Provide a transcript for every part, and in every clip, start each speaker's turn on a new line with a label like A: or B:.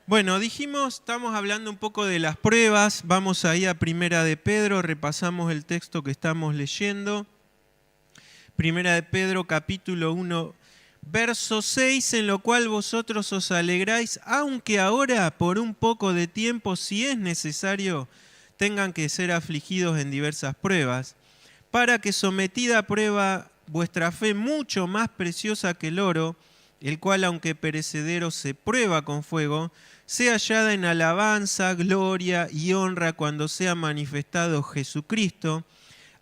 A: Bueno, estamos hablando un poco de las pruebas, vamos ahí a Primera de Pedro, repasamos el texto que estamos leyendo. Primera de Pedro, capítulo 1, verso 6, en lo cual vosotros os alegráis, aunque ahora por un poco de tiempo, si es necesario, tengan que ser afligidos en diversas pruebas, para que sometida a prueba vuestra fe mucho más preciosa que el oro, el cual aunque perecedero se prueba con fuego, sea hallada en alabanza, gloria y honra cuando sea manifestado Jesucristo,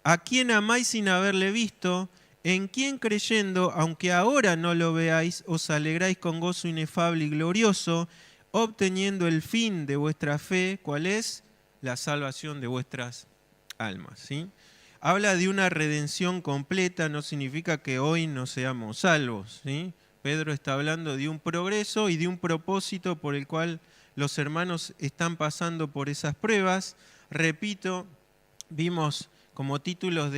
A: a quien amáis sin haberle visto, en quien creyendo, aunque ahora no lo veáis, os alegráis con gozo inefable y glorioso, obteniendo el fin de vuestra fe, ¿cuál es? La salvación de vuestras almas, ¿sí? Habla de una redención completa, no significa que hoy no seamos salvos, ¿sí? Pedro está hablando de un progreso y de un propósito por el cual los hermanos están pasando por esas pruebas. Repito, vimos como títulos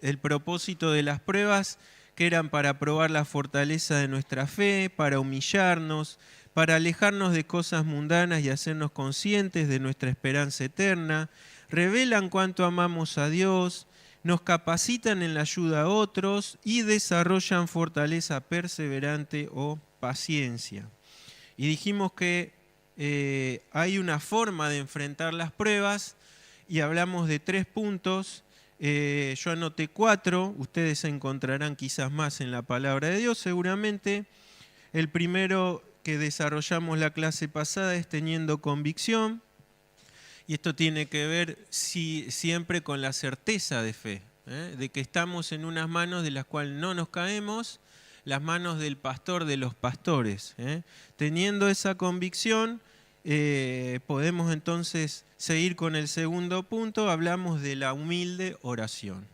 A: el propósito de las pruebas, que eran para probar la fortaleza de nuestra fe, para humillarnos, para alejarnos de cosas mundanas y hacernos conscientes de nuestra esperanza eterna, revelan cuánto amamos a Dios, nos capacitan en la ayuda a otros y desarrollan fortaleza perseverante o paciencia. Y dijimos que hay una forma de enfrentar las pruebas y hablamos de 3 puntos. Yo anoté 4, ustedes encontrarán quizás más en la palabra de Dios seguramente. El primero que desarrollamos la clase pasada es teniendo convicción. Y esto tiene que ver siempre con la certeza de fe, de que estamos en unas manos de las cuales no nos caemos, las manos del pastor de los pastores. Teniendo esa convicción, podemos entonces seguir con el segundo punto. Hablamos de la humilde oración.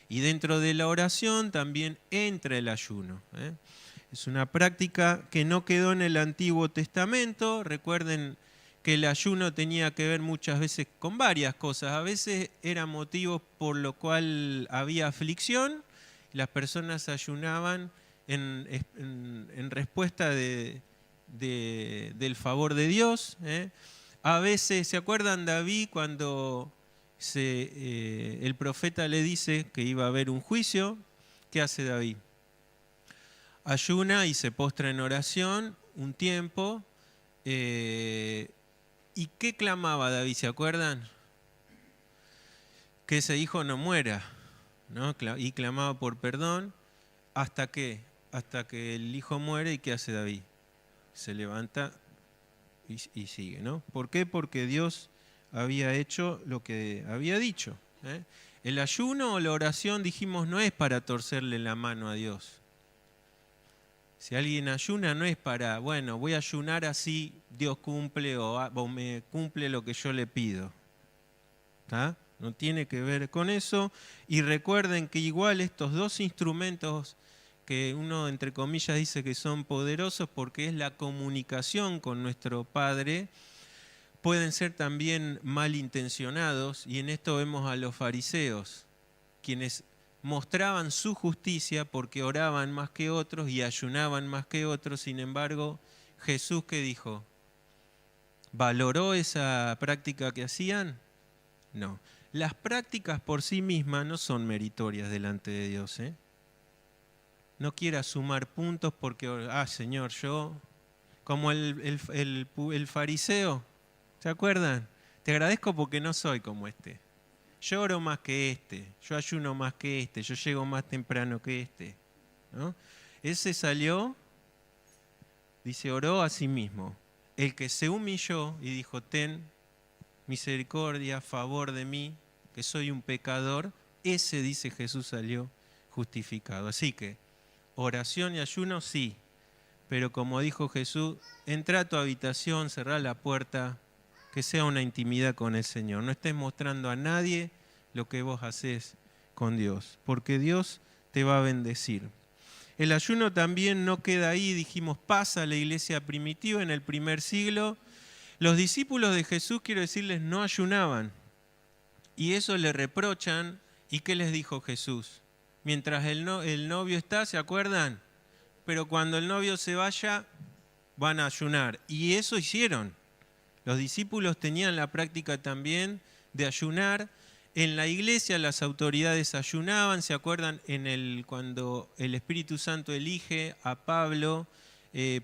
A: Y dentro de la oración también entra el ayuno. Es una práctica que no quedó en el Antiguo Testamento. Recuerden que el ayuno tenía que ver muchas veces con varias cosas. A veces era motivo por lo cual había aflicción, las personas ayunaban en respuesta del favor de Dios. A veces, ¿se acuerdan David cuando el profeta le dice que iba a haber un juicio? ¿Qué hace David? Ayuna y se postra en oración un tiempo. ¿Y qué clamaba David? ¿Se acuerdan? Que ese hijo no muera, ¿no? Y clamaba por perdón. ¿Hasta qué? Hasta que el hijo muere. ¿Y qué hace David? Se levanta y sigue, ¿no? ¿Por qué? Porque Dios había hecho lo que había dicho. El ayuno o la oración, dijimos, no es para torcerle la mano a Dios. Si alguien ayuna no es para, bueno, voy a ayunar así Dios cumple o me cumple lo que yo le pido. ¿Tá? No tiene que ver con eso. Y recuerden que igual estos dos instrumentos que uno entre comillas dice que son poderosos porque es la comunicación con nuestro Padre, pueden ser también malintencionados. Y en esto vemos a los fariseos, quienes mostraban su justicia porque oraban más que otros y ayunaban más que otros. Sin embargo, Jesús, ¿qué dijo? ¿Valoró esa práctica que hacían? No. Las prácticas por sí mismas no son meritorias delante de Dios. No quiera sumar puntos porque, Señor, yo, como el fariseo, ¿se acuerdan? Te agradezco porque no soy como este. Yo oro más que este, yo ayuno más que este, yo llego más temprano que este, ¿no? Ese salió, dice, oró a sí mismo. El que se humilló y dijo, ten misericordia, favor de mí, que soy un pecador, ese, dice Jesús, salió justificado. Así que, oración y ayuno, sí, pero como dijo Jesús, entra a tu habitación, cerrá la puerta, que sea una intimidad con el Señor. No estés mostrando a nadie lo que vos hacés con Dios, porque Dios te va a bendecir. El ayuno también no queda ahí, dijimos, pasa a la iglesia primitiva en el primer siglo. Los discípulos de Jesús, quiero decirles, no ayunaban. Y eso le reprochan. ¿Y qué les dijo Jesús? Mientras el novio está, ¿se acuerdan? Pero cuando el novio se vaya, van a ayunar. Y eso hicieron. Los discípulos tenían la práctica también de ayunar. En la iglesia las autoridades ayunaban, ¿se acuerdan? Cuando el Espíritu Santo elige a Pablo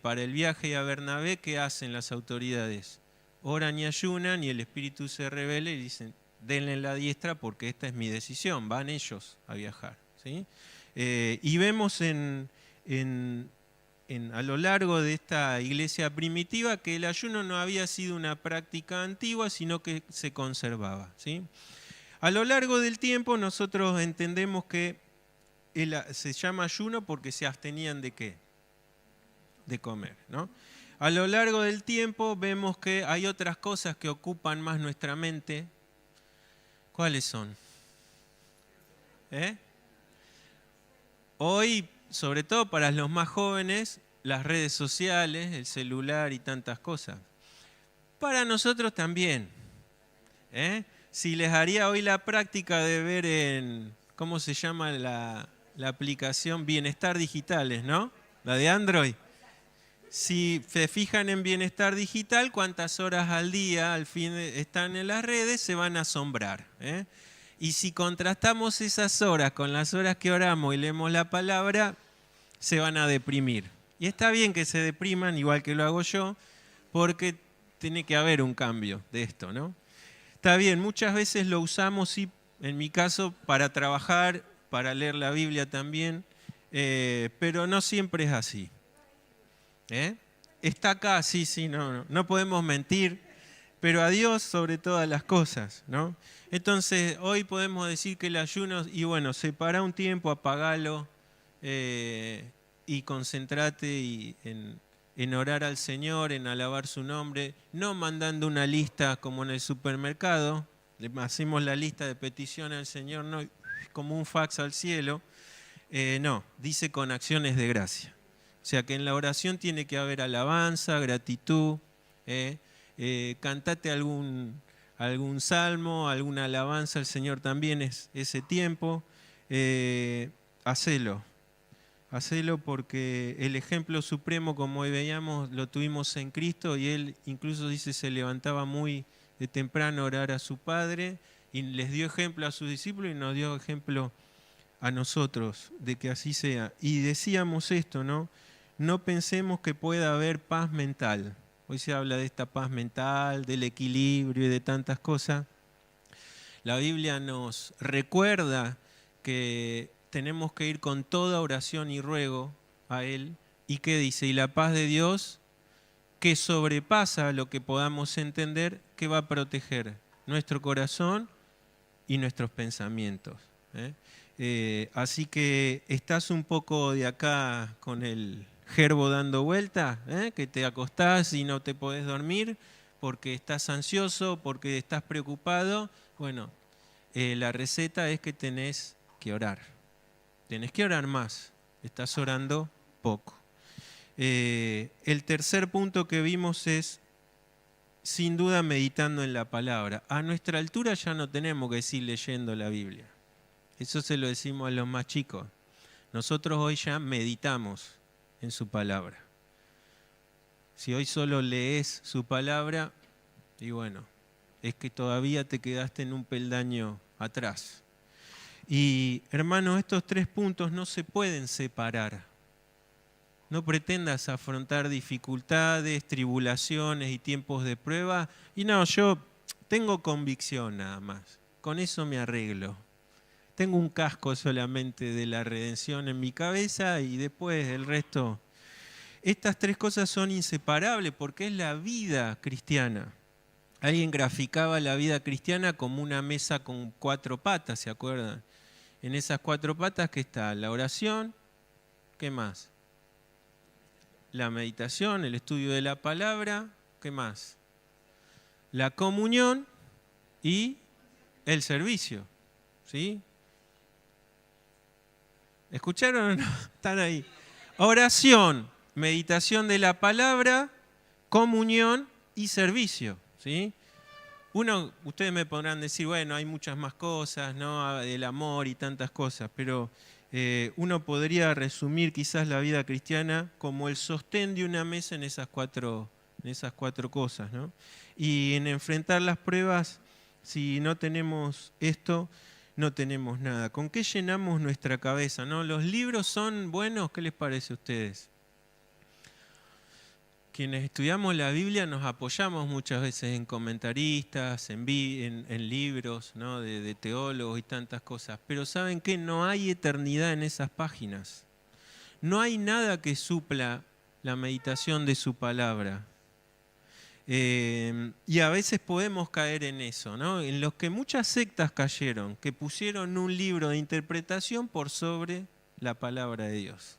A: para el viaje y a Bernabé, ¿qué hacen las autoridades? Oran y ayunan y el Espíritu se revela y dicen, denle la diestra porque esta es mi decisión, van ellos a viajar, ¿sí? Y vemos a lo largo de esta iglesia primitiva que el ayuno no había sido una práctica antigua, sino que se conservaba, ¿sí? A lo largo del tiempo nosotros entendemos que se llama ayuno porque se abstenían de ¿qué? De comer, ¿no? A lo largo del tiempo vemos que hay otras cosas que ocupan más nuestra mente. ¿Cuáles son? Hoy, sobre todo para los más jóvenes, las redes sociales, el celular y tantas cosas. Para nosotros también. Si les haría hoy la práctica de ver en, ¿cómo se llama la aplicación? Bienestar Digitales, ¿no? La de Android. Si se fijan en Bienestar Digital, cuántas horas al día al fin están en las redes, se van a asombrar. Y si contrastamos esas horas con las horas que oramos y leemos la palabra, se van a deprimir. Y está bien que se depriman, igual que lo hago yo, porque tiene que haber un cambio de esto, ¿no? Está bien, muchas veces lo usamos, sí, en mi caso, para trabajar, para leer la Biblia también, pero no siempre es así. Está acá, sí, no podemos mentir, pero a Dios sobre todas las cosas, ¿no? Entonces, hoy podemos decir que el ayuno, y bueno, separa un tiempo, apagalo y concentrate en orar al Señor, en alabar su nombre, no mandando una lista como en el supermercado, le hacemos la lista de peticiones al Señor, no como un fax al cielo, no, dice con acciones de gracia. O sea que en la oración tiene que haber alabanza, gratitud, cantate algún salmo, alguna alabanza al Señor también es ese tiempo. Hacelo porque el ejemplo supremo, como hoy veíamos, lo tuvimos en Cristo y Él incluso dice se levantaba muy de temprano a orar a su Padre y les dio ejemplo a sus discípulos y nos dio ejemplo a nosotros de que así sea. Y decíamos esto, ¿no? No pensemos que pueda haber paz mental. Hoy se habla de esta paz mental, del equilibrio y de tantas cosas. La Biblia nos recuerda que tenemos que ir con toda oración y ruego a Él. ¿Y qué dice? Y la paz de Dios, que sobrepasa lo que podamos entender, que va a proteger nuestro corazón y nuestros pensamientos. Así que estás un poco de acá con el gerbo dando vuelta, que te acostás y no te podés dormir porque estás ansioso, porque estás preocupado. Bueno, la receta es que tenés que orar. Tenés que orar más. Estás orando poco. El tercer punto que vimos es, sin duda, meditando en la palabra. A nuestra altura ya no tenemos que decir leyendo la Biblia. Eso se lo decimos a los más chicos. Nosotros hoy ya meditamos en su palabra. Si hoy solo lees su palabra, y bueno, es que todavía te quedaste en un peldaño atrás. Y hermanos, estos tres puntos no se pueden separar. No pretendas afrontar dificultades, tribulaciones y tiempos de prueba. Y no, yo tengo convicción nada más. Con eso me arreglo. Tengo un casco solamente de la redención en mi cabeza y después el resto. Estas tres cosas son inseparables porque es la vida cristiana. Alguien graficaba la vida cristiana como una mesa con 4 patas, ¿se acuerdan? En esas 4 patas que está la oración, ¿qué más? La meditación, el estudio de la palabra, ¿qué más? La comunión y el servicio, ¿sí? ¿Escucharon o no? Están ahí. Oración, meditación de la palabra, comunión y servicio, ¿sí? Ustedes me podrán decir, bueno, hay muchas más cosas, ¿no? Del amor y tantas cosas, pero uno podría resumir quizás la vida cristiana como el sostén de una mesa en esas 4 en esas 4 cosas, ¿no? Y en enfrentar las pruebas, si no tenemos esto, no tenemos nada. ¿Con qué llenamos nuestra cabeza, no? ¿Los libros son buenos? ¿Qué les parece a ustedes? Quienes estudiamos la Biblia nos apoyamos muchas veces en comentaristas, en libros, ¿no? de teólogos y tantas cosas. Pero ¿saben qué? No hay eternidad en esas páginas. No hay nada que supla la meditación de su palabra. Y a veces podemos caer en eso, ¿no? En los que muchas sectas cayeron, que pusieron un libro de interpretación por sobre la palabra de Dios.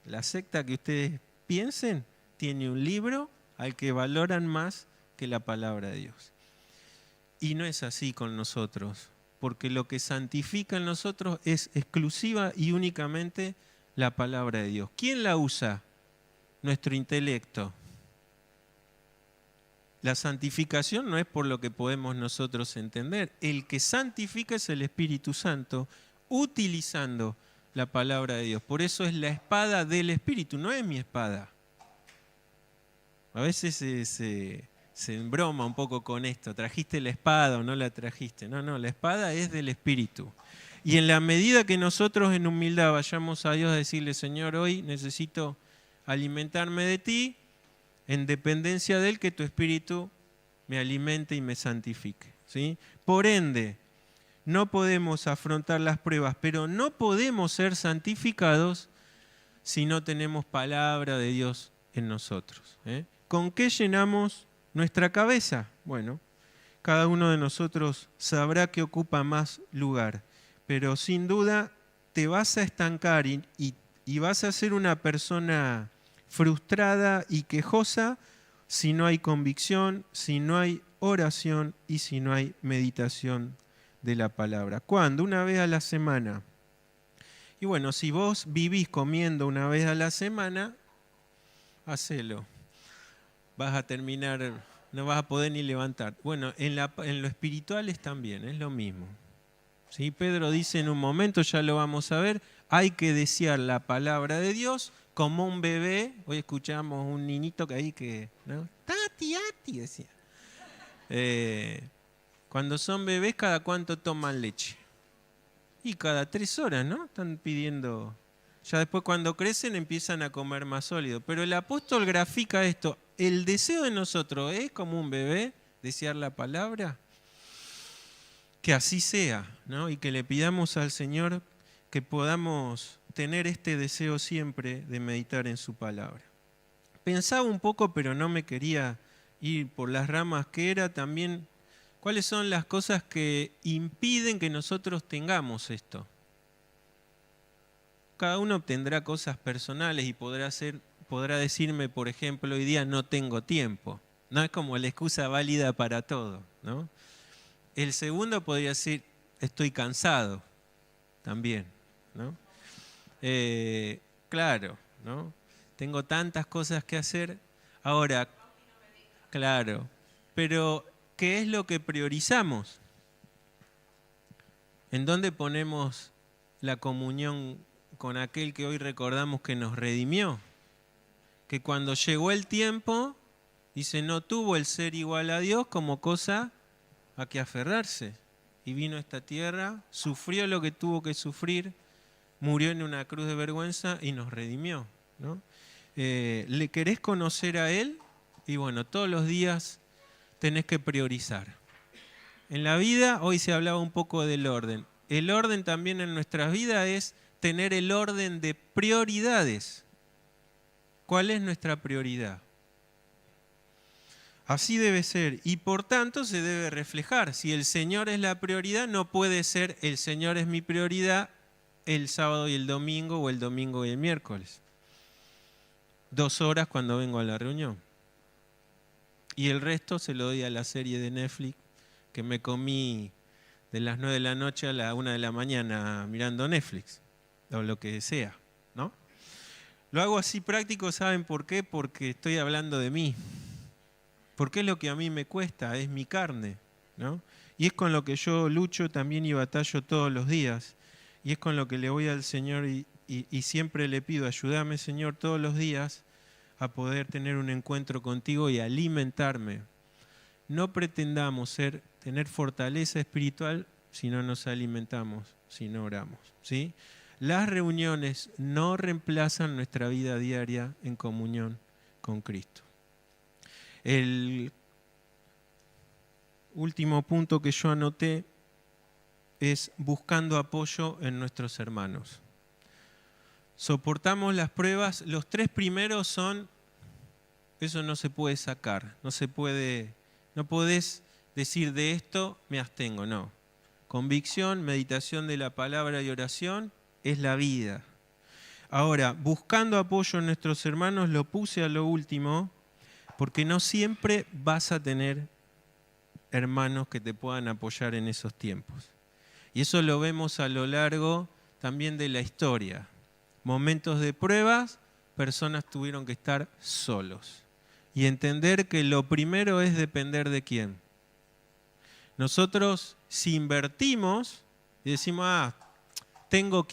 A: La secta que ustedes piensen tiene un libro al que valoran más que la palabra de Dios. Y no es así con nosotros, porque lo que santifica en nosotros es exclusiva y únicamente la palabra de Dios. ¿Quién la usa? Nuestro intelecto. La santificación no es por lo que podemos nosotros entender. El que santifica es el Espíritu Santo, utilizando la palabra de Dios. Por eso es la espada del Espíritu, no es mi espada. A veces se embroma un poco con esto. ¿Trajiste la espada o no la trajiste? No, la espada es del Espíritu. Y en la medida que nosotros en humildad vayamos a Dios a decirle, Señor, hoy necesito alimentarme de ti, en dependencia de Él, que tu Espíritu me alimente y me santifique, ¿sí? Por ende, no podemos afrontar las pruebas, pero no podemos ser santificados si no tenemos palabra de Dios en nosotros, ¿eh? ¿Con qué llenamos nuestra cabeza? Bueno, cada uno de nosotros sabrá que ocupa más lugar, pero sin duda te vas a estancar y vas a ser una persona frustrada y quejosa si no hay convicción, si no hay oración y si no hay meditación de la palabra. ¿Cuándo? Una vez a la semana. Y bueno, si vos vivís comiendo una vez a la semana, hacelo. Vas a terminar, no vas a poder ni levantar. Bueno, en lo espiritual es también, es lo mismo. ¿Sí? Pedro dice en un momento, ya lo vamos a ver, hay que desear la palabra de Dios como un bebé. Hoy escuchamos un niñito que ahí que, ¿no? Tati, ati, decía. Cuando son bebés, ¿cada cuánto toman leche? Y cada 3 horas, ¿no? Están pidiendo. Ya después cuando crecen empiezan a comer más sólido. Pero el apóstol grafica esto. El deseo de nosotros es como un bebé, desear la palabra. Que así sea, ¿no? Y que le pidamos al Señor que podamos tener este deseo siempre de meditar en su palabra. Pensaba un poco, pero no me quería ir por las ramas, que era también cuáles son las cosas que impiden que nosotros tengamos esto. Cada uno tendrá cosas personales y podrá decirme, por ejemplo, hoy día no tengo tiempo. No es como la excusa válida para todo, ¿no? El segundo podría decir, estoy cansado, también, ¿no? Claro, ¿no? Tengo tantas cosas que hacer. Ahora, claro, pero ¿qué es lo que priorizamos? ¿En dónde ponemos la comunión con aquel que hoy recordamos que nos redimió? Que cuando llegó el tiempo, dice, no tuvo el ser igual a Dios como cosa a que aferrarse. Y vino a esta tierra, sufrió lo que tuvo que sufrir, murió en una cruz de vergüenza y nos redimió, ¿no? ¿Le querés conocer a Él? Y bueno, todos los días tenés que priorizar. En la vida, hoy se hablaba un poco del orden. El orden también en nuestras vidas es tener el orden de prioridades. ¿Cuál es nuestra prioridad? Así debe ser y por tanto se debe reflejar. Si el Señor es la prioridad, no puede ser el Señor es mi prioridad el sábado y el domingo o el domingo y el miércoles. 2 horas cuando vengo a la reunión. Y el resto se lo doy a la serie de Netflix que me comí de las 9 de la noche a la 1 de la mañana mirando Netflix o lo que sea, ¿no? Lo hago así práctico, ¿saben por qué? Porque estoy hablando de mí. Porque es lo que a mí me cuesta, es mi carne, ¿no? Y es con lo que yo lucho también y batallo todos los días. Y es con lo que le voy al Señor y siempre le pido, ayúdame, Señor, todos los días a poder tener un encuentro contigo y alimentarme. No pretendamos tener fortaleza espiritual si no nos alimentamos, si no oramos, ¿sí? Las reuniones no reemplazan nuestra vida diaria en comunión con Cristo. El último punto que yo anoté es buscando apoyo en nuestros hermanos. Soportamos las pruebas. Los 3 primeros son, eso no se puede sacar, no podés decir de esto me abstengo, no. Convicción, meditación de la palabra y oración es la vida. Ahora, buscando apoyo en nuestros hermanos, lo puse a lo último, porque no siempre vas a tener hermanos que te puedan apoyar en esos tiempos. Y eso lo vemos a lo largo también de la historia. Momentos de pruebas, personas tuvieron que estar solos. Y entender que lo primero es depender de quién. Nosotros, si invertimos y decimos, tengo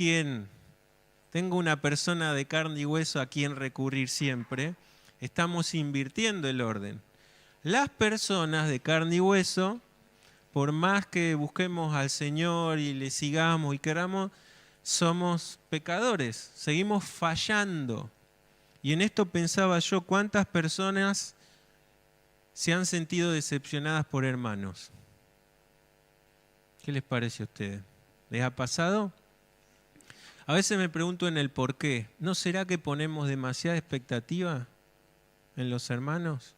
A: una persona de carne y hueso a quien recurrir siempre, estamos invirtiendo el orden. Las personas de carne y hueso, por más que busquemos al Señor y le sigamos y queramos, somos pecadores, seguimos fallando. Y en esto pensaba yo, ¿cuántas personas se han sentido decepcionadas por hermanos? ¿Qué les parece a ustedes? ¿Les ha pasado? A veces me pregunto en el por qué. ¿No será que ponemos demasiada expectativa en los hermanos?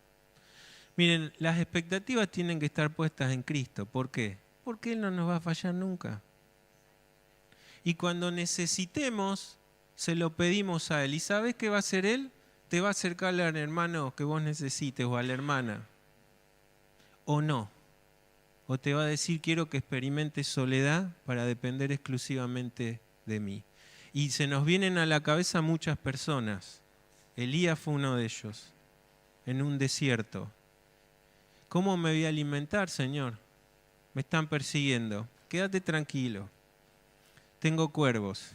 A: Miren, las expectativas tienen que estar puestas en Cristo. ¿Por qué? Porque Él no nos va a fallar nunca. Y cuando necesitemos, se lo pedimos a Él. ¿Y sabes qué va a hacer Él? Te va a acercar al hermano que vos necesites o a la hermana. O no. O te va a decir, quiero que experimentes soledad para depender exclusivamente de mí. Y se nos vienen a la cabeza muchas personas. Elías fue uno de ellos, en un desierto. ¿Cómo me voy a alimentar, Señor? Me están persiguiendo. Quédate tranquilo. Tengo cuervos.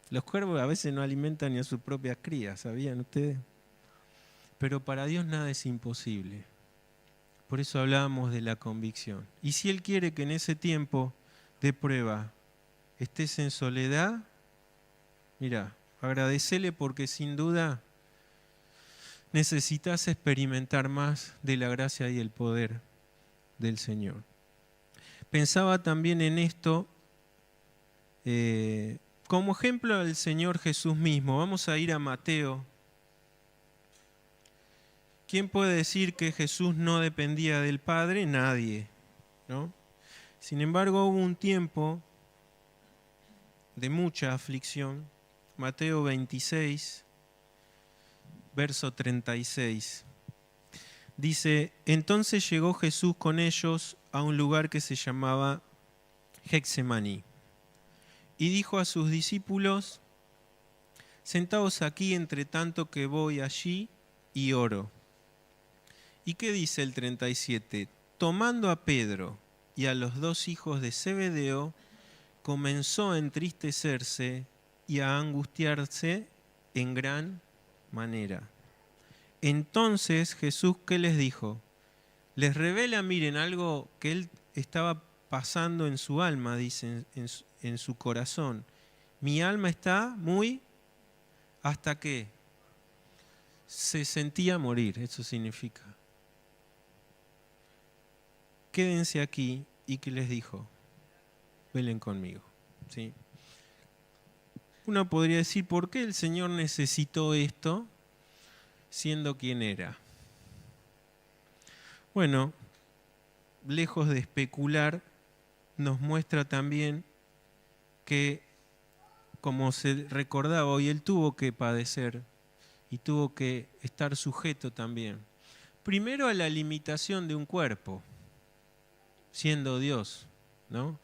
A: Los cuervos a veces no alimentan ni a sus propias crías, ¿sabían ustedes? Pero para Dios nada es imposible. Por eso hablábamos de la convicción. Y si Él quiere que en ese tiempo de prueba estés en soledad, mira, agradecele porque sin duda necesitas experimentar más de la gracia y el poder del Señor. Pensaba también en esto como ejemplo del Señor Jesús mismo. Vamos a ir a Mateo. ¿Quién puede decir que Jesús no dependía del Padre? Nadie, ¿no? Sin embargo, hubo un tiempo de mucha aflicción. Mateo 26, verso 36. Dice, entonces llegó Jesús con ellos a un lugar que se llamaba Getsemaní. Y dijo a sus discípulos, sentaos aquí entre tanto que voy allí y oro. ¿Y qué dice el 37? Tomando a Pedro y a los 2 hijos de Zebedeo, comenzó a entristecerse y a angustiarse en gran manera. Entonces Jesús, ¿qué les dijo? Les revela, miren, algo que él estaba pasando en su alma, dice, en su corazón. Mi alma está muy, ¿hasta qué? Se sentía morir, eso significa. Quédense aquí, y que les dijo, velen conmigo. ¿Sí? Uno podría decir, ¿por qué el Señor necesitó esto siendo quien era? Bueno, lejos de especular, nos muestra también que, como se recordaba hoy, Él tuvo que padecer y tuvo que estar sujeto también. Primero a la limitación de un cuerpo, siendo Dios, ¿no?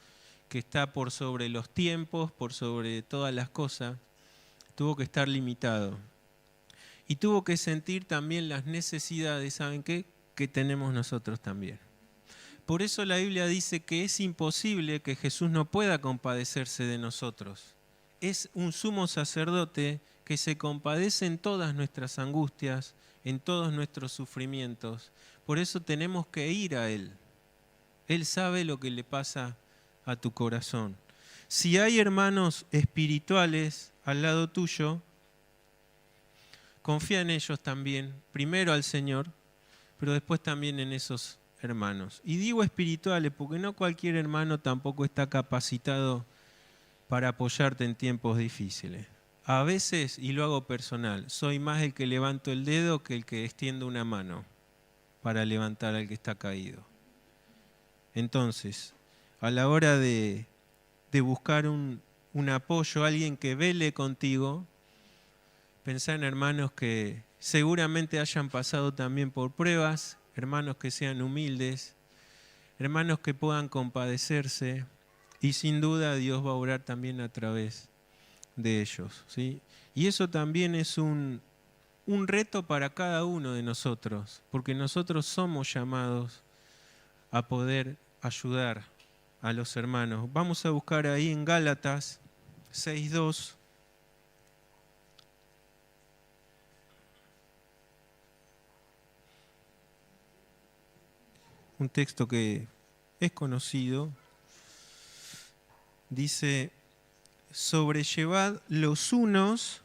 A: Que está por sobre los tiempos, por sobre todas las cosas, tuvo que estar limitado. Y tuvo que sentir también las necesidades, ¿saben qué? Que tenemos nosotros también. Por eso la Biblia dice que es imposible que Jesús no pueda compadecerse de nosotros. Es un sumo sacerdote que se compadece en todas nuestras angustias, en todos nuestros sufrimientos. Por eso tenemos que ir a Él. Él sabe lo que le pasa a tu corazón. Si hay hermanos espirituales al lado tuyo, confía en ellos también, primero al Señor, pero después también en esos hermanos. Y digo espirituales porque no cualquier hermano tampoco está capacitado para apoyarte en tiempos difíciles. A veces, y lo hago personal, soy más el que levanto el dedo que el que extiende una mano para levantar al que está caído. Entonces, a la hora de buscar un apoyo, alguien que vele contigo, pensá en hermanos que seguramente hayan pasado también por pruebas, hermanos que sean humildes, hermanos que puedan compadecerse, y sin duda Dios va a obrar también a través de ellos, ¿sí? Y eso también es un reto para cada uno de nosotros, porque nosotros somos llamados a poder ayudar a los hermanos. Vamos a buscar ahí en Gálatas 6:2. Un texto que es conocido. Dice: sobrellevad los unos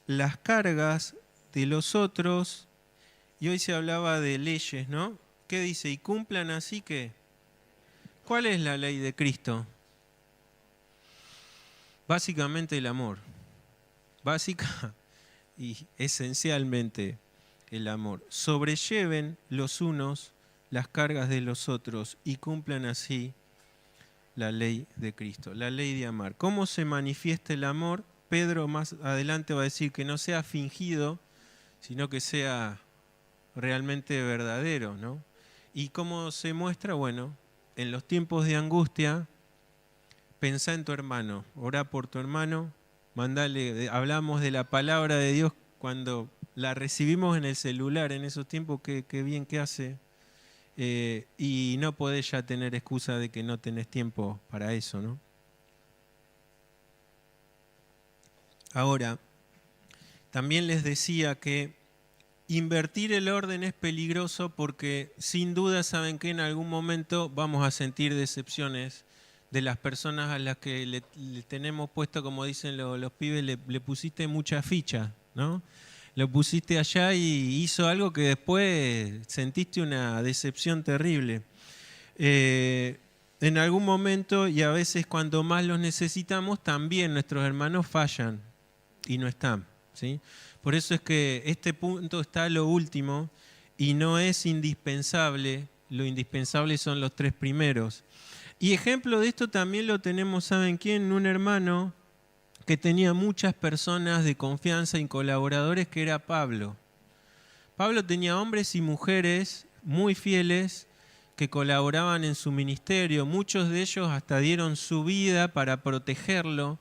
A: las cargas de los otros. Y hoy se hablaba de leyes, ¿no? ¿Qué dice? Y cumplan así que... ¿Cuál es la ley de Cristo? Básicamente el amor. Básica y esencialmente el amor. Sobrelleven los unos las cargas de los otros y cumplan así la ley de Cristo, la ley de amar. ¿Cómo se manifiesta el amor? Pedro más adelante va a decir que no sea fingido, sino que sea realmente verdadero, ¿no? ¿Y cómo se muestra? Bueno, en los tiempos de angustia, pensá en tu hermano, orá por tu hermano, mandale, hablamos de la palabra de Dios cuando la recibimos en el celular en esos tiempos, qué bien que hace. Y no podés ya tener excusa de que no tenés tiempo para eso, ¿no? Ahora, también les decía que invertir el orden es peligroso porque sin duda saben que en algún momento vamos a sentir decepciones de las personas a las que le tenemos puesto, como dicen los pibes, le pusiste mucha ficha, ¿no? Lo pusiste allá y hizo algo que después sentiste una decepción terrible. En algún momento, y a veces cuando más los necesitamos, también nuestros hermanos fallan y no están, ¿sí? Por eso es que este punto está a lo último y no es indispensable. Lo indispensable son los tres primeros. Y ejemplo de esto también lo tenemos, ¿saben quién? Un hermano que tenía muchas personas de confianza y colaboradores, que era Pablo. Pablo tenía hombres y mujeres muy fieles que colaboraban en su ministerio. Muchos de ellos hasta dieron su vida para protegerlo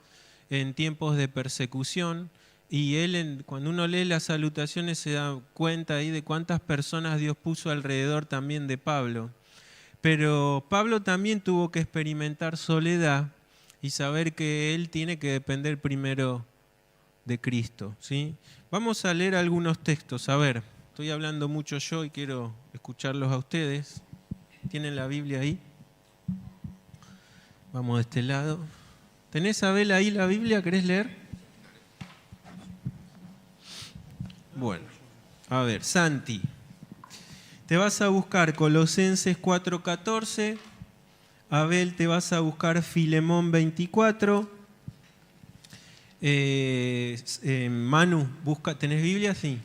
A: en tiempos de persecución. Y él, cuando uno lee las salutaciones, se da cuenta ahí de cuántas personas Dios puso alrededor también de Pablo. Pero Pablo también tuvo que experimentar soledad y saber que él tiene que depender primero de Cristo, ¿sí? Vamos a leer algunos textos. A ver, estoy hablando mucho yo y quiero escucharlos a ustedes. ¿Tienen la Biblia ahí? Vamos de este lado. ¿Tenés, Abel, ahí la Biblia? ¿Querés leer? Bueno, a ver, Santi. Te vas a buscar Colosenses 4:14. Abel, te vas a buscar Filemón 24. Manu, ¿tenés Biblia? Sí.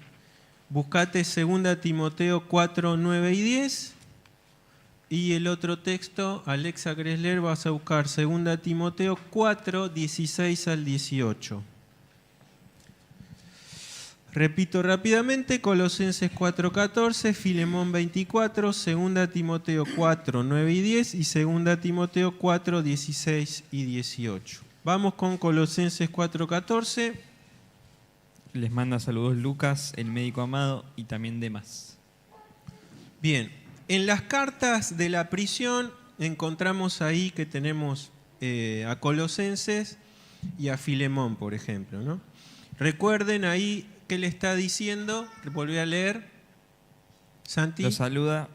A: Buscate 2 Timoteo 4:9 y 10. Y el otro texto, Alexa, ¿querés leer? Vas a buscar 2 Timoteo 4:16 al 18. Repito rápidamente: Colosenses 4:14, Filemón 24, 2 Timoteo 4:9 y 10 y 2 Timoteo 4:16 y 18. Vamos con Colosenses 4:14.
B: Les manda saludos Lucas, el médico amado, y también Demas.
A: Bien, en las cartas de la prisión encontramos ahí que tenemos a Colosenses y a Filemón, por ejemplo, ¿no? Recuerden ahí qué le está diciendo. Volví a leer. Santi.
B: Los saluda,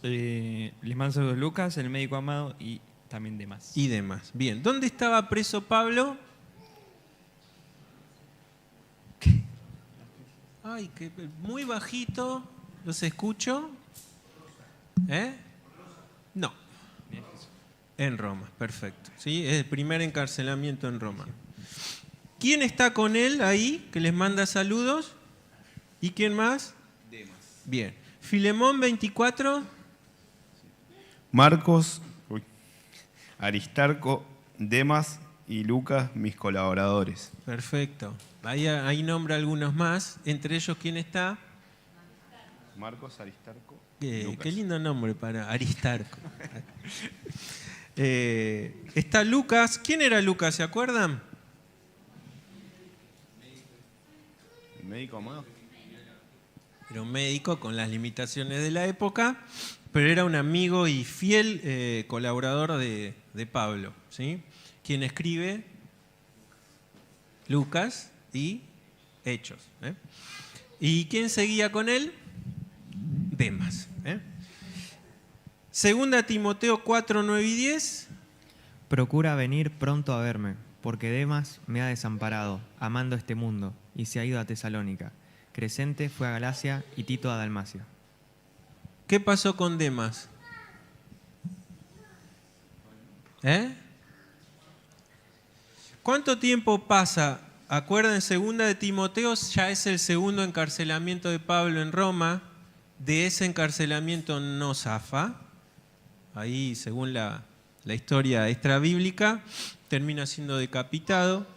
B: les mando saludos Lucas, el médico amado, y también Demas.
A: Y demás. Bien. ¿Dónde estaba preso Pablo? ¿Qué? Ay, que muy bajito. ¿Los escucho? No. En Roma, perfecto. ¿Sí? Es el primer encarcelamiento en Roma. ¿Quién está con él ahí, que les manda saludos? ¿Y quién más?
C: Demas.
A: Bien. Filemón 24.
C: Marcos, Aristarco, Demas y Lucas, mis colaboradores.
A: Perfecto. Ahí nombra algunos más. Entre ellos, ¿quién está?
C: Marcos, Aristarco,
A: Qué
C: Lucas.
A: lindo nombre para Aristarco. Está Lucas. ¿Quién era Lucas? ¿Se acuerdan?
C: ¿El médico amado?
A: Era un médico con las limitaciones de la época, pero era un amigo y fiel colaborador de Pablo, ¿sí? Quien escribe Lucas y Hechos. ¿Y quién seguía con él? Demas. Segunda Timoteo 4, 9 y 10.
D: Procura venir pronto a verme, porque Demas me ha desamparado, amando este mundo, y se ha ido a Tesalónica. Crescente fue a Galacia y Tito a Dalmacia.
A: ¿Qué pasó con Demas? ¿Cuánto tiempo pasa? Acuerden, segunda de Timoteo ya es el segundo encarcelamiento de Pablo en Roma. De ese encarcelamiento no zafa. Ahí, según la historia extrabíblica, termina siendo decapitado.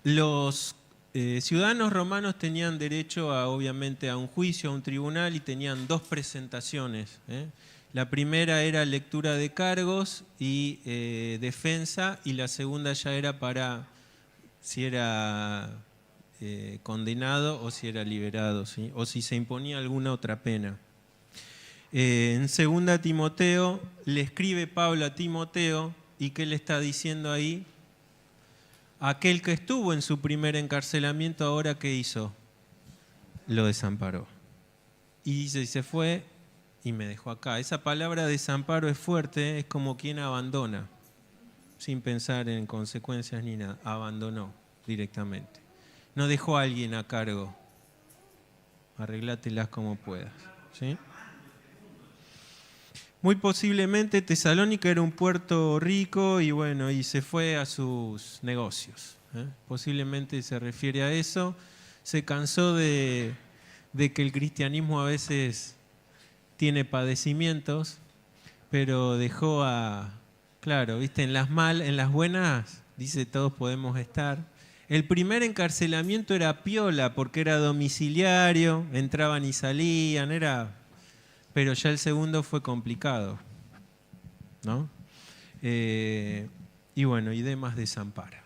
A: Los ciudadanos romanos tenían derecho obviamente a un juicio, a un tribunal, y tenían dos presentaciones. La primera era lectura de cargos y defensa, y la segunda ya era para si era condenado o si era liberado, ¿sí? O si se imponía alguna otra pena. En 2 Timoteo le escribe Pablo a Timoteo, y ¿qué le está diciendo ahí? Aquel que estuvo en su primer encarcelamiento, ahora ¿qué hizo? Lo desamparó. Y dice, y se fue y me dejó acá. Esa palabra desamparo es fuerte, es como quien abandona, sin pensar en consecuencias ni nada. Abandonó directamente. No dejó a alguien a cargo. Arreglátelas como puedas. ¿Sí? Muy posiblemente Tesalónica era un puerto rico y bueno, y se fue a sus negocios. Posiblemente se refiere a eso. Se cansó de que el cristianismo a veces tiene padecimientos, pero dejó claro, viste, en las buenas, dice, todos podemos estar. El primer encarcelamiento era piola porque era domiciliario, entraban y salían, pero ya el segundo fue complicado, ¿no? Y bueno, y Demas desampara.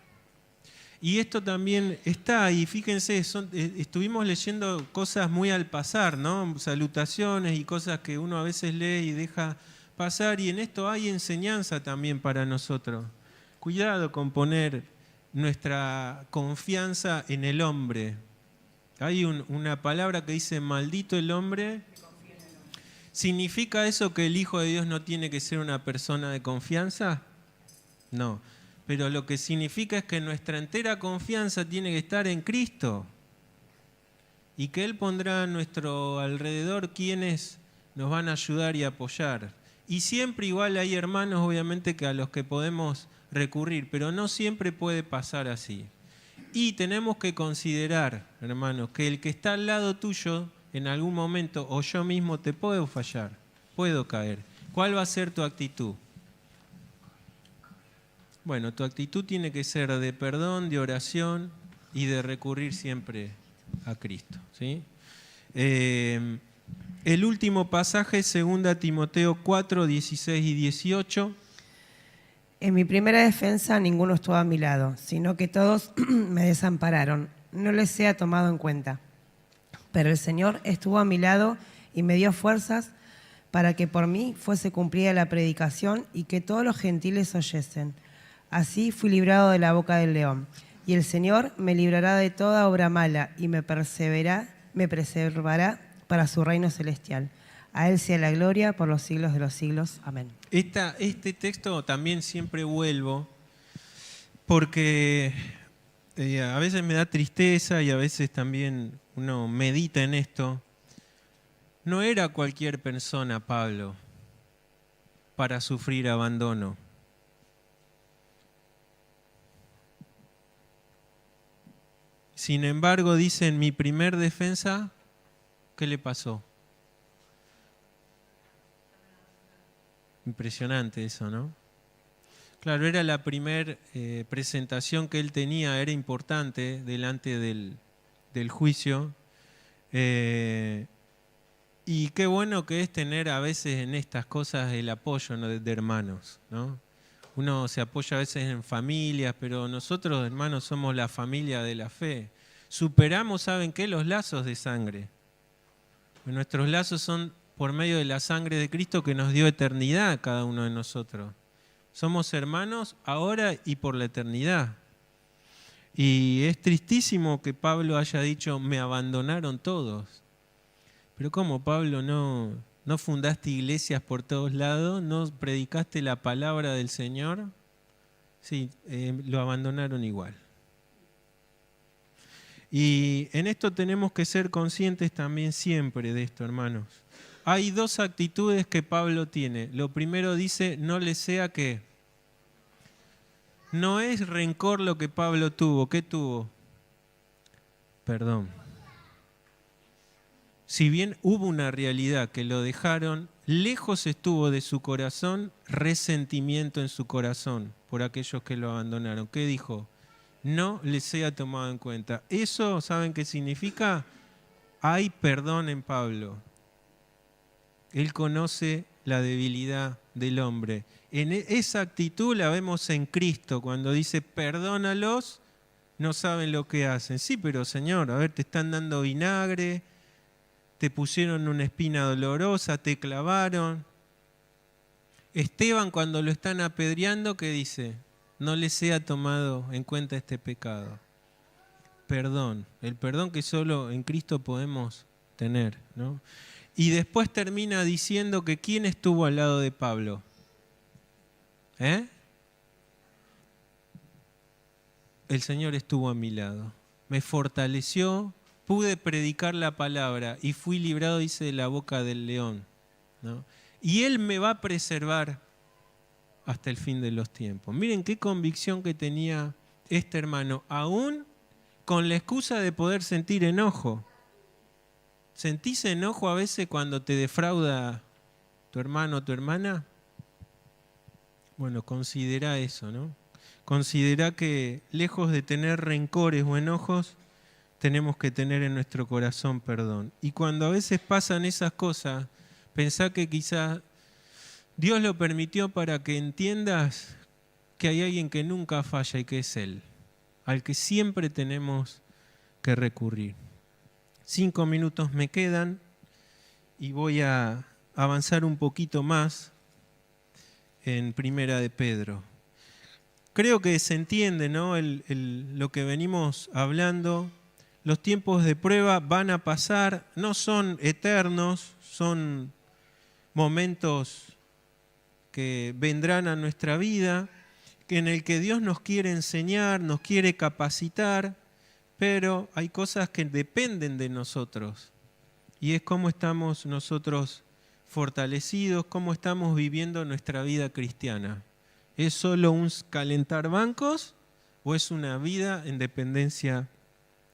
A: Y esto también está, y fíjense, estuvimos leyendo cosas muy al pasar, ¿no? Salutaciones y cosas que uno a veces lee y deja pasar, y en esto hay enseñanza también para nosotros. Cuidado con poner nuestra confianza en el hombre. Hay una palabra que dice, maldito el hombre. ¿Significa eso que el Hijo de Dios no tiene que ser una persona de confianza? No. Pero lo que significa es que nuestra entera confianza tiene que estar en Cristo. Y que Él pondrá a nuestro alrededor quienes nos van a ayudar y apoyar. Y siempre igual hay hermanos, obviamente, que a los que podemos recurrir, pero no siempre puede pasar así. Y tenemos que considerar, hermanos, que el que está al lado tuyo en algún momento, o yo mismo, te puedo fallar, puedo caer. ¿Cuál va a ser tu actitud? Bueno, tu actitud tiene que ser de perdón, de oración y de recurrir siempre a Cristo, ¿sí? El último pasaje, 2 Timoteo 4, 16 y 18.
E: En mi primera defensa ninguno estuvo a mi lado, sino que todos me desampararon. No les he tomado en cuenta. Pero el Señor estuvo a mi lado y me dio fuerzas para que por mí fuese cumplida la predicación y que todos los gentiles oyesen. Así fui librado de la boca del león. Y el Señor me librará de toda obra mala y me preservará para su reino celestial. A Él sea la gloria por los siglos de los siglos. Amén.
A: Este texto también siempre vuelvo porque a veces me da tristeza y a veces también uno medita en esto. No era cualquier persona, Pablo, para sufrir abandono. Sin embargo, dice en mi primer defensa, ¿qué le pasó? Impresionante eso, ¿no? Claro, era la primera presentación que él tenía, era importante delante del juicio. Y qué bueno que es tener a veces en estas cosas el apoyo, ¿no?, de hermanos, ¿no? Uno se apoya a veces en familias, pero nosotros, hermanos, somos la familia de la fe. Superamos, ¿saben qué? Los lazos de sangre. Nuestros lazos son por medio de la sangre de Cristo que nos dio eternidad a cada uno de nosotros. Somos hermanos ahora y por la eternidad. Y es tristísimo que Pablo haya dicho, me abandonaron todos. Pero ¿cómo, Pablo? ¿No fundaste iglesias por todos lados? ¿No predicaste la palabra del Señor? Sí, lo abandonaron igual. Y en esto tenemos que ser conscientes también siempre de esto, hermanos. Hay dos actitudes que Pablo tiene. Lo primero dice, no le sea que. No es rencor lo que Pablo tuvo. ¿Qué tuvo? Perdón. Si bien hubo una realidad que lo dejaron, lejos estuvo de su corazón resentimiento en su corazón por aquellos que lo abandonaron. ¿Qué dijo? No le sea tomado en cuenta. Eso, ¿saben qué significa? Hay perdón en Pablo. Él conoce la debilidad del hombre. En esa actitud la vemos en Cristo, cuando dice, perdónalos, no saben lo que hacen. Sí, pero Señor, a ver, te están dando vinagre, te pusieron una espina dolorosa, te clavaron. Esteban, cuando lo están apedreando, ¿qué dice? No le sea tomado en cuenta este pecado. Perdón, el perdón que solo en Cristo podemos tener, ¿no? Y después termina diciendo que ¿quién estuvo al lado de Pablo? El Señor estuvo a mi lado. Me fortaleció, pude predicar la palabra y fui librado, dice, de la boca del león, ¿no? Y Él me va a preservar hasta el fin de los tiempos. Miren qué convicción que tenía este hermano, aún con la excusa de poder sentir enojo. ¿Sentís enojo a veces cuando te defrauda tu hermano o tu hermana? Bueno, considera eso, ¿no? Considera que lejos de tener rencores o enojos, tenemos que tener en nuestro corazón perdón. Y cuando a veces pasan esas cosas, pensá que quizás Dios lo permitió para que entiendas que hay alguien que nunca falla y que es Él, al que siempre tenemos que recurrir. 5 minutos me quedan y voy a avanzar un poquito más en Primera de Pedro. Creo que se entiende, ¿no?, lo que venimos hablando. Los tiempos de prueba van a pasar, no son eternos, son momentos que vendrán a nuestra vida, en el que Dios nos quiere enseñar, nos quiere capacitar, pero hay cosas que dependen de nosotros. Y es cómo estamos nosotros fortalecidos, cómo estamos viviendo nuestra vida cristiana. ¿Es solo un calentar bancos o es una vida en dependencia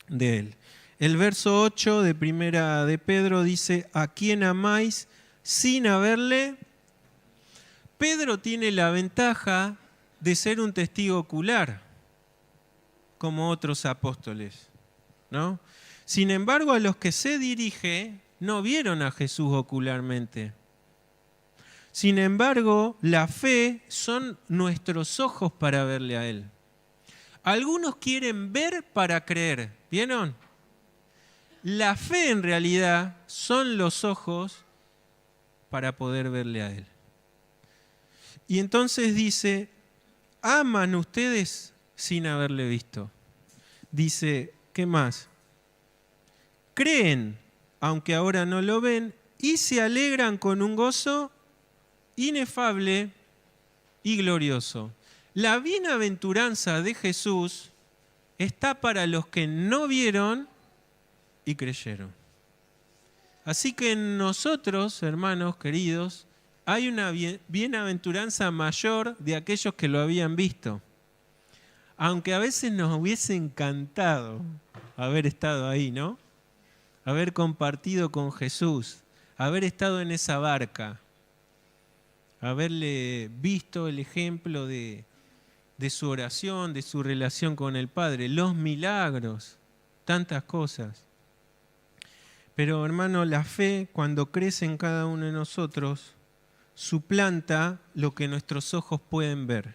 A: de Él? El verso 8 de Primera de Pedro dice, ¿a quién amáis sin haberle? Pedro tiene la ventaja de ser un testigo ocular, como otros apóstoles, ¿no? Sin embargo, a los que se dirige no vieron a Jesús ocularmente. Sin embargo, la fe son nuestros ojos para verle a Él. Algunos quieren ver para creer, ¿vieron? La fe en realidad son los ojos para poder verle a Él. Y entonces dice, ¿aman ustedes sin haberle visto? dice, ¿qué más? Creen, aunque ahora no lo ven, y se alegran con un gozo inefable y glorioso. La bienaventuranza de Jesús está para los que no vieron y creyeron. Así que en nosotros, hermanos queridos, hay una bienaventuranza mayor de aquellos que lo habían visto. Aunque a veces nos hubiese encantado haber estado ahí, ¿no? Haber compartido con Jesús, haber estado en esa barca, haberle visto el ejemplo de su oración, de su relación con el Padre, los milagros, tantas cosas. Pero hermano, la fe, cuando crece en cada uno de nosotros, suplanta lo que nuestros ojos pueden ver.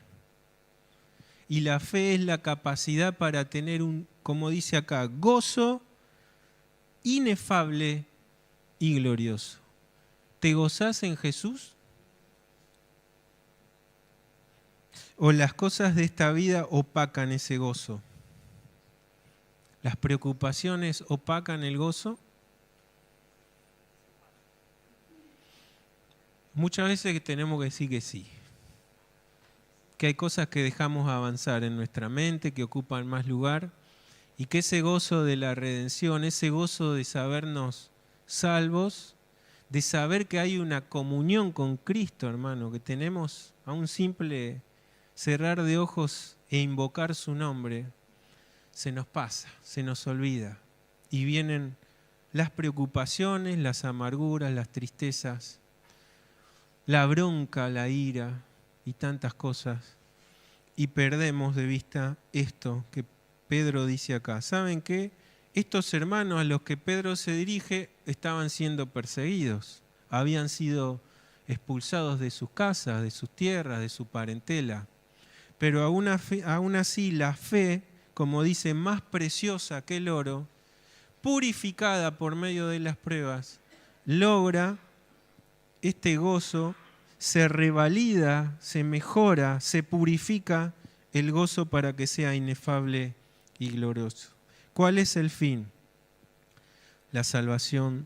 A: Y la fe es la capacidad para tener un, como dice acá, gozo inefable y glorioso. ¿Te gozás en Jesús? ¿O las cosas de esta vida opacan ese gozo? ¿Las preocupaciones opacan el gozo? Muchas veces tenemos que decir que sí. Que hay cosas que dejamos avanzar en nuestra mente, que ocupan más lugar, y que ese gozo de la redención, ese gozo de sabernos salvos, de saber que hay una comunión con Cristo, hermano, que tenemos a un simple cerrar de ojos e invocar su nombre, se nos pasa, se nos olvida. Y vienen las preocupaciones, las amarguras, las tristezas, la bronca, la ira y tantas cosas. Y perdemos de vista esto que Pedro dice acá. ¿Saben qué? Estos hermanos a los que Pedro se dirige estaban siendo perseguidos. Habían sido expulsados de sus casas, de sus tierras, de su parentela. Pero aún así la fe, como dice, más preciosa que el oro, purificada por medio de las pruebas, logra este gozo, se revalida, se mejora, se purifica el gozo para que sea inefable y glorioso. ¿Cuál es el fin? La salvación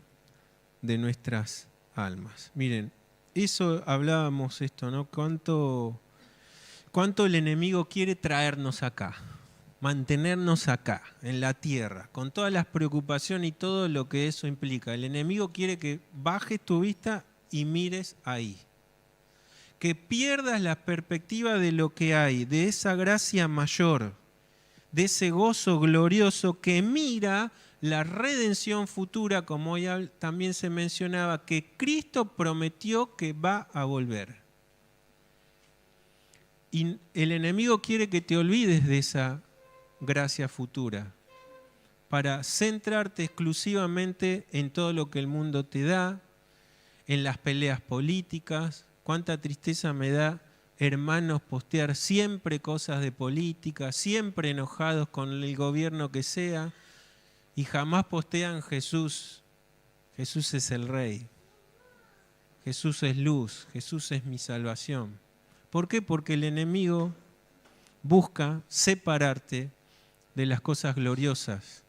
A: de nuestras almas. Miren, eso hablábamos esto, ¿no? ¿Cuánto el enemigo quiere traernos acá? Mantenernos acá, en la tierra, con todas las preocupaciones y todo lo que eso implica. El enemigo quiere que bajes tu vista y mires ahí. Que pierdas la perspectiva de lo que hay, de esa gracia mayor, de ese gozo glorioso que mira la redención futura, como hoy también se mencionaba, que Cristo prometió que va a volver. Y el enemigo quiere que te olvides de esa gracia futura para centrarte exclusivamente en todo lo que el mundo te da, en las peleas políticas. Cuánta tristeza me da, hermanos, postear siempre cosas de política, siempre enojados con el gobierno que sea, y jamás postean Jesús. Jesús es el Rey. Jesús es luz. Jesús es mi salvación. ¿Por qué? Porque el enemigo busca separarte de las cosas gloriosas.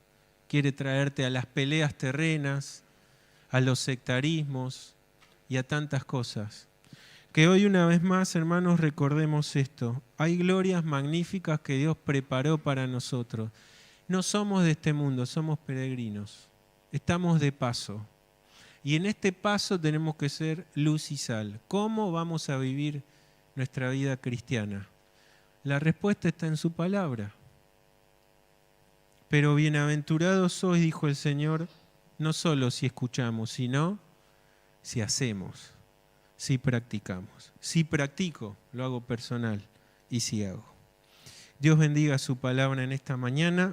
A: Quiere traerte a las peleas terrenas, a los sectarismos y a tantas cosas. Que hoy una vez más, hermanos, recordemos esto. Hay glorias magníficas que Dios preparó para nosotros. No somos de este mundo, somos peregrinos. Estamos de paso. Y en este paso tenemos que ser luz y sal. ¿Cómo vamos a vivir nuestra vida cristiana? La respuesta está en su palabra. Pero bienaventurados sois, dijo el Señor, no solo si escuchamos, sino si hacemos. Si practicamos. Si practico, lo hago personal. Y si hago. Dios bendiga su palabra en esta mañana.